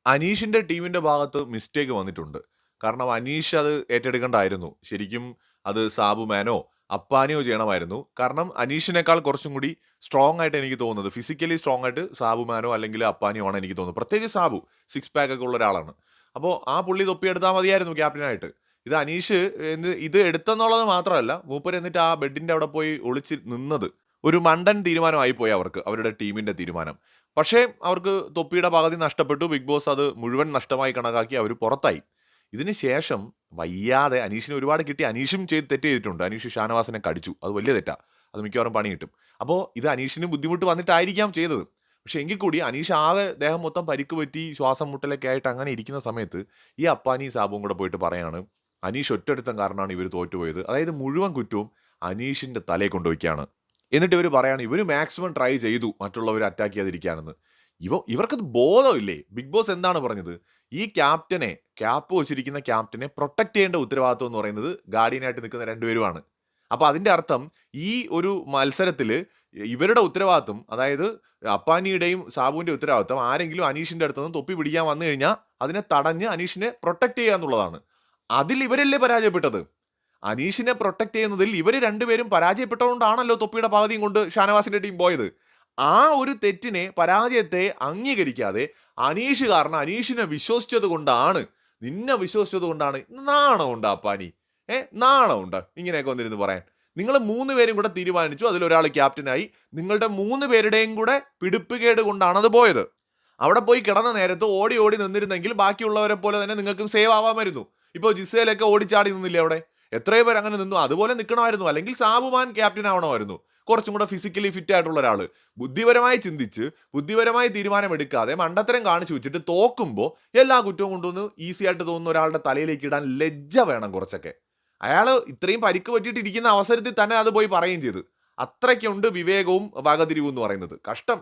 അനീഷിന്റെ ടീമിന്റെ ഭാഗത്ത് മിസ്റ്റേക്ക് വന്നിട്ടുണ്ട്. കാരണം അനീഷ് അത് ഏറ്റെടുക്കേണ്ടായിരുന്നു. ശരിക്കും അത് സാബുമാനോ, അപ്പാനിയോ ചെയ്യണമായിരുന്നു. കാരണം അനീഷിനേക്കാൾ കുറച്ചും കൂടി സ്ട്രോങ് ആയിട്ട് എനിക്ക് തോന്നുന്നത്, ഫിസിക്കലി സ്ട്രോങ് ആയിട്ട് സാബുമാനോ അല്ലെങ്കിൽ അപ്പാനിയോ ആണ് എനിക്ക് തോന്നുന്നത്. പ്രത്യേകിച്ച് സാബു സിക്സ് പാക്ക് ഒക്കെ ഉള്ള ഒരാളാണ്. അപ്പോൾ ആ പുള്ളി തൊപ്പിയെടുത്താൽ മതിയായിരുന്നു ക്യാപ്റ്റനായിട്ട്. ഇത് അനീഷ് ഇത് എടുത്തെന്നുള്ളത് മാത്രമല്ല, മൂപ്പർ എന്നിട്ട് ആ ബെഡിന്റെ അവിടെ പോയി ഒളിച്ച് നിന്നത് ഒരു മണ്ടൻ തീരുമാനമായി പോയി അവർക്ക്, അവരുടെ ടീമിന്റെ തീരുമാനം. പക്ഷേ അവർക്ക് തൊപ്പിയുടെ പകുതി നഷ്ടപ്പെട്ടു. ബിഗ് ബോസ് അത് മുഴുവൻ നഷ്ടമായി കണക്കാക്കി അവർ പുറത്തായി. ഇതിന് ശേഷം വയ്യാതെ അനീഷിന് ഒരുപാട് കിട്ടി. അനീഷും തെറ്റ് ചെയ്തിട്ടുണ്ട്. അനീഷ് ഷാനവാസിനെ കടിച്ചു. അത് വലിയ തെറ്റാ. അത് മിക്കവാറും പണി കിട്ടും. അപ്പോൾ ഇത് അനീഷിന് ബുദ്ധിമുട്ട് വന്നിട്ടായിരിക്കാം ചെയ്തത്. പക്ഷെ എങ്കിൽ കൂടി അനീഷ് ആകെ ദേഹം മൊത്തം പരിക്ക് പറ്റി ശ്വാസം മുട്ടലൊക്കെ ആയിട്ട് അങ്ങനെ ഇരിക്കുന്ന സമയത്ത് ഈ അപ്പാനി സാബുവും കൂടെ പോയിട്ട് പറയാണ് അനീഷ് ഒറ്റൊരുത്തം കാരണമാണ് ഇവർ തോറ്റുപോയത്. അതായത് മുഴുവൻ കുറ്റവും അനീഷിന്റെ തലയെ കൊണ്ടുവയ്ക്കുകയാണ്. എന്നിട്ട് ഇവർ പറയാണ് ഇവർ മാക്സിമം ട്രൈ ചെയ്തു മറ്റുള്ളവരെ അറ്റാക്ക് ചെയ്യാതിരിക്കാനെന്ന്. ഇവർക്കത് ബോധമില്ലേ? ബിഗ് ബോസ് എന്താണ് പറഞ്ഞത്? ഈ ക്യാപ്പ് വെച്ചിരിക്കുന്ന ക്യാപ്റ്റനെ പ്രൊട്ടക്ട് ചെയ്യേണ്ട ഉത്തരവാദിത്വം എന്ന് പറയുന്നത് ഗാർഡിയനായിട്ട് നിൽക്കുന്ന രണ്ടുപേരുമാണ്. അപ്പോൾ അതിന്റെ അർത്ഥം ഈ ഒരു മത്സരത്തിൽ ഇവരുടെ ഉത്തരവാദിത്വം, അതായത് അപ്പാനിയുടെയും സാബുവിന്റെ ഉത്തരവാദിത്വം ആരെങ്കിലും അനീഷിന്റെ അടുത്ത് നിന്ന് തൊപ്പി പിടിക്കാൻ വന്നു കഴിഞ്ഞാൽ അതിനെ തടഞ്ഞ് അനീഷിനെ പ്രൊട്ടക്ട് ചെയ്യുക എന്നുള്ളതാണ്. അതിൽ ഇവരല്ലേ പരാജയപ്പെട്ടത്? അനീഷിനെ പ്രൊട്ടക്ട് ചെയ്യുന്നതിൽ ഇവർ രണ്ടുപേരും പരാജയപ്പെട്ടതുകൊണ്ടാണല്ലോ തൊപ്പിയുടെ പകുതിയും കൊണ്ട് ഷാനവാസിന്റെ ടീം പോയത്. ആ ഒരു തെറ്റിനെ, പരാജയത്തെ അംഗീകരിക്കാതെ അനീഷ് കാരണം അനീഷിനെ വിശ്വസിച്ചത് കൊണ്ടാണ്, നിന്നെ വിശ്വസിച്ചത് കൊണ്ടാണ്. നാണമുണ്ട് അപ്പാനി? നാണമുണ്ട് ഇങ്ങനെയൊക്കെ വന്നിരുന്ന് പറയാൻ? നിങ്ങൾ 3 പേരും കൂടെ തീരുമാനിച്ചു, അതിലൊരാൾ ക്യാപ്റ്റനായി. നിങ്ങളുടെ 3 പേരുടെയും കൂടെ പിടിപ്പുകേട് കൊണ്ടാണ് അത് പോയത്. അവിടെ പോയി കിടന്ന നേരത്ത് ഓടി ഓടി നിന്നിരുന്നെങ്കിൽ ബാക്കിയുള്ളവരെ പോലെ തന്നെ നിങ്ങൾക്കും സേവ് ആവാമായിരുന്നു. ഇപ്പോൾ ജിസേലൊക്കെ ഓടിച്ചാടി നിന്നില്ലേ അവിടെ? എത്രയോ പേർ അങ്ങനെ നിന്നു. അതുപോലെ നിൽക്കണമായിരുന്നു. അല്ലെങ്കിൽ സാബുമാൻ ക്യാപ്റ്റൻ ആവണമായിരുന്നു. കുറച്ചും കൂടെ ഫിസിക്കലി ഫിറ്റ് ആയിട്ടുള്ള ഒരാൾ. ബുദ്ധിപരമായി ചിന്തിച്ച് ബുദ്ധിപരമായി തീരുമാനമെടുക്കാതെ മണ്ടത്തരം കാണിച്ചു വെച്ചിട്ട് തോക്കുമ്പോൾ എല്ലാ കുറ്റവും കൊണ്ടുവന്ന് ഈസി ആയിട്ട് തോന്നുന്ന ഒരാളുടെ തലയിലേക്ക് ഇടാൻ ലജ്ജ വേണം കുറച്ചൊക്കെ. അയാൾ ഇത്രയും പരിക്ക് പറ്റിയിട്ടിരിക്കുന്ന അവസരത്തിൽ തന്നെ അത് പോയി പറയുകയും ചെയ്തു. അത്രയ്ക്കുണ്ട് വിവേകവും വകതിരിവും എന്ന് പറയുന്നത്. കഷ്ടം.